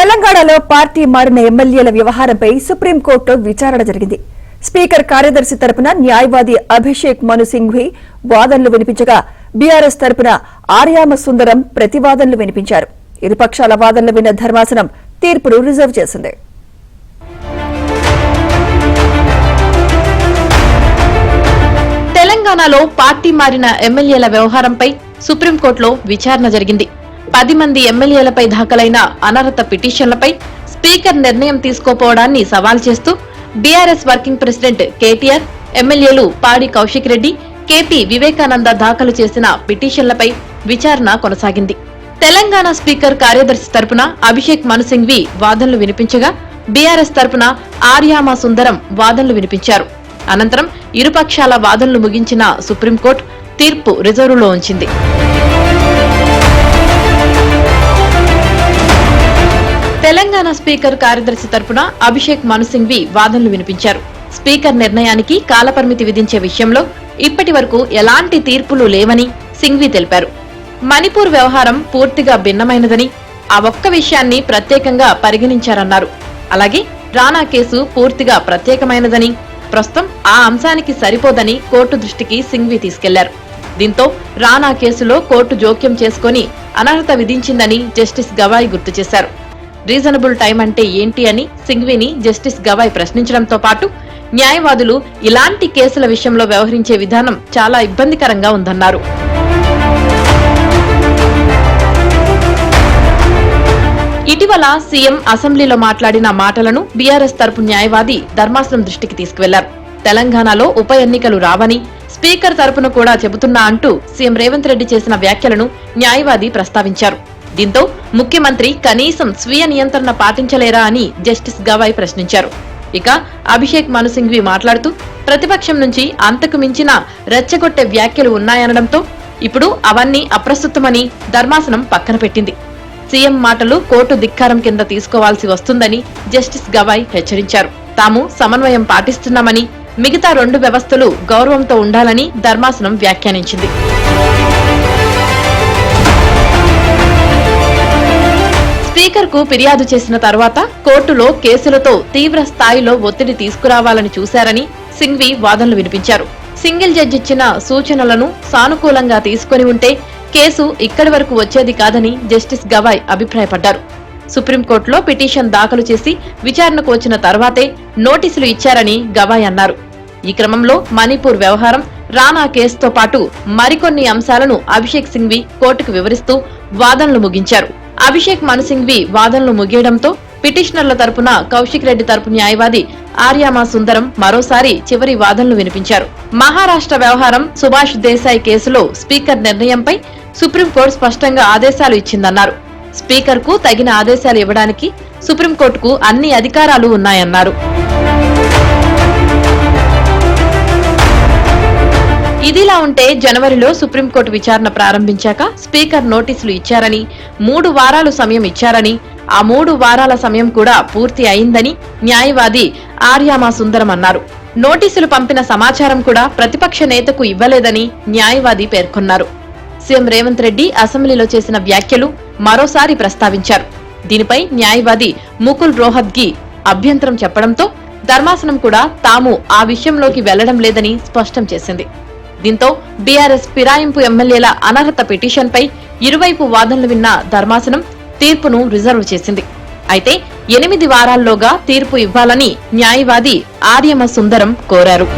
తెలంగాణలో పార్టీ మారిన ఎమ్మెల్యేల వ్యవహారంపై సుప్రీంకోర్టులో విచారణ జరిగింది. స్పీకర్ కార్యదర్శి తరపున న్యాయవాది అభిషేక్ మను సింఘ్వి వాదనలు వినిపించగా బీఆర్ఎస్ తరపున ఆర్యామ సుందరం ప్రతివాదనలు వినిపించారు. ఇరుపక్షాల వాదనలు విన్న ధర్మాసనం తీర్పును రిజర్వ్ చేసింది. తెలంగాణలో పార్టీ మారిన ఎమ్మెల్యేల వ్యవహారంపై సుప్రీంకోర్టులో విచారణ జరిగింది. 10 మంది ఎమ్మెల్యేలపై దాఖలైన అనర్హత పిటిషన్లపై స్పీకర్ నిర్ణయం తీసుకోపోవడాన్ని సవాల్ చేస్తూ బీఆర్ఎస్ వర్కింగ్ ప్రెసిడెంట్ కేటీఆర్, ఎమ్మెల్యేలు పాడి కౌశిక్ రెడ్డి, కేపీ వివేకానంద దాఖలు చేసిన పిటిషన్లపై విచారణ కొనసాగింది. తెలంగాణ స్పీకర్ కార్యదర్శి తరపున అభిషేక్ మను సింఘ్వి వాదనలు వినిపించగా బీఆర్ఎస్ తరపున ఆర్యామ సుందరం వాదనలు వినిపించారు. అనంతరం ఇరుపక్షాల వాదనలు ముగించిన సుప్రీంకోర్టు తీర్పు రిజర్వులో ఉంచింది. తెలంగాణ స్పీకర్ కార్యదర్శి తరపున అభిషేక్ మను సింఘ్వి వాదనలు వినిపించారు. స్పీకర్ నిర్ణయానికి కాలపరిమితి విధించే విషయంలో ఇప్పటి వరకు ఎలాంటి తీర్పులు లేవని సింఘ్వి తెలిపారు. మణిపూర్ వ్యవహారం పూర్తిగా భిన్నమైనదని, ఆ ఒక్క విషయాన్ని ప్రత్యేకంగా పరిగణించారన్నారు. అలాగే రానా కేసు పూర్తిగా ప్రత్యేకమైనదని, ప్రస్తుతం ఆ అంశానికి సరిపోదని కోర్టు దృష్టికి సింఘ్వి తీసుకెళ్లారు. దీంతో రానా కేసులో కోర్టు జోక్యం చేసుకుని అనర్హత విధించిందని జస్టిస్ గవాయ్ గుర్తు చేశారు. రీజనబుల్ టైం అంటే ఏంటి అని సింఘ్విని జస్టిస్ గవాయ్ ప్రశ్నించడంతో పాటు న్యాయవాదులు ఇలాంటి కేసుల విషయంలో వ్యవహరించే విధానం చాలా ఇబ్బందికరంగా ఉందన్నారు. ఇటీవల సీఎం అసెంబ్లీలో మాట్లాడిన మాటలను బీఆర్ఎస్ తరపు న్యాయవాది ధర్మాసనం దృష్టికి తీసుకువెళ్లారు. తెలంగాణలో ఉప ఎన్నికలు రావని స్పీకర్ తరపున కూడా చెబుతున్నా అంటూ సీఎం రేవంత్ రెడ్డి చేసిన వ్యాఖ్యలను న్యాయవాది ప్రస్తావించారు. దీంతో ముఖ్యమంత్రి కనీసం స్వీయ నియంత్రణ పాటించలేరా అని జస్టిస్ గవాయ్ ప్రశ్నించారు. ఇక అభిషేక్ మను సింఘ్వి మాట్లాడుతూ ప్రతిపక్షం నుంచి అంతకు మించిన రెచ్చగొట్టే వ్యాఖ్యలు ఉన్నాయనడంతో ఇప్పుడు అవన్నీ అప్రస్తుతమని ధర్మాసనం పక్కన పెట్టింది. సీఎం మాటలు కోర్టు ధిక్కారం కింద తీసుకోవాల్సి వస్తుందని జస్టిస్ గవాయ్ హెచ్చరించారు. తాము సమన్వయం పాటిస్తున్నామని, మిగతా 2 వ్యవస్థలు గౌరవంతో ఉండాలని ధర్మాసనం వ్యాఖ్యానించింది. స్పీకర్ కు ఫిర్యాదు చేసిన తర్వాత కోర్టులో కేసులతో తీవ్ర స్థాయిలో ఒత్తిడి తీసుకురావాలని చూశారని సింఘ్వి వాదనలు వినిపించారు. సింగిల్ జడ్జి ఇచ్చిన సూచనలను సానుకూలంగా తీసుకుని ఉంటే కేసు ఇక్కడి వరకు వచ్చేది కాదని జస్టిస్ గవాయ్ అభిప్రాయపడ్డారు. సుప్రీంకోర్టులో పిటిషన్ దాఖలు చేసి విచారణకు వచ్చిన తర్వాతే నోటీసులు ఇచ్చారని గవాయ్ అన్నారు. ఈ క్రమంలో మణిపూర్ వ్యవహారం, రానా కేసుతో పాటు మరికొన్ని అంశాలను అభిషేక్ సింఘ్వి కోర్టుకు వివరిస్తూ వాదనలు ముగించారు. అభిషేక్ మను సింఘ్వి వాదనలు ముగియడంతో పిటిషనర్ల తరపున కౌశిక్ రెడ్డి తరపు న్యాయవాది ఆర్యామ సుందరం మరోసారి చివరి వాదనలు వినిపించారు. మహారాష్ట్ర వ్యవహారం, సుభాష్ దేశాయ్ కేసులో స్పీకర్ నిర్ణయంపై సుప్రీంకోర్టు స్పష్టంగా ఆదేశాలు ఇచ్చిందన్నారు. స్పీకర్ కు తగిన ఆదేశాలు ఇవ్వడానికి సుప్రీంకోర్టుకు అన్ని అధికారాలు ఉన్నాయన్నారు. ఇదిలా ఉంటే జనవరిలో సుప్రీంకోర్టు విచారణ ప్రారంభించాక స్పీకర్ నోటీసులు ఇచ్చారని, 3 వారాలు సమయం ఇచ్చారని, ఆ 3 వారాల సమయం కూడా పూర్తి అయిందని న్యాయవాది ఆర్యామ సుందరం అన్నారు. నోటీసులు పంపిన సమాచారం కూడా ప్రతిపక్ష నేతకు ఇవ్వలేదని న్యాయవాది పేర్కొన్నారు. సీఎం రేవంత్ రెడ్డి అసెంబ్లీలో చేసిన వ్యాఖ్యలు మరోసారి ప్రస్తావించారు. దీనిపై న్యాయవాది ముకుల్ రోహత్గి అభ్యంతరం చెప్పడంతో ధర్మాసనం కూడా తాము ఆ విషయంలోకి వెళ్లడం లేదని స్పష్టం చేసింది. దీంతో బీఆర్ఎస్ ఫిరాయింపు ఎమ్మెల్యేల అనర్హత పిటిషన్పై ఇరువైపు వాదనలు విన్న ధర్మాసనం తీర్పును రిజర్వ్ చేసింది. అయితే 8 వారాల్లోగా తీర్పు ఇవ్వాలని న్యాయవాది ఆర్యమ సుందరం కోరారు.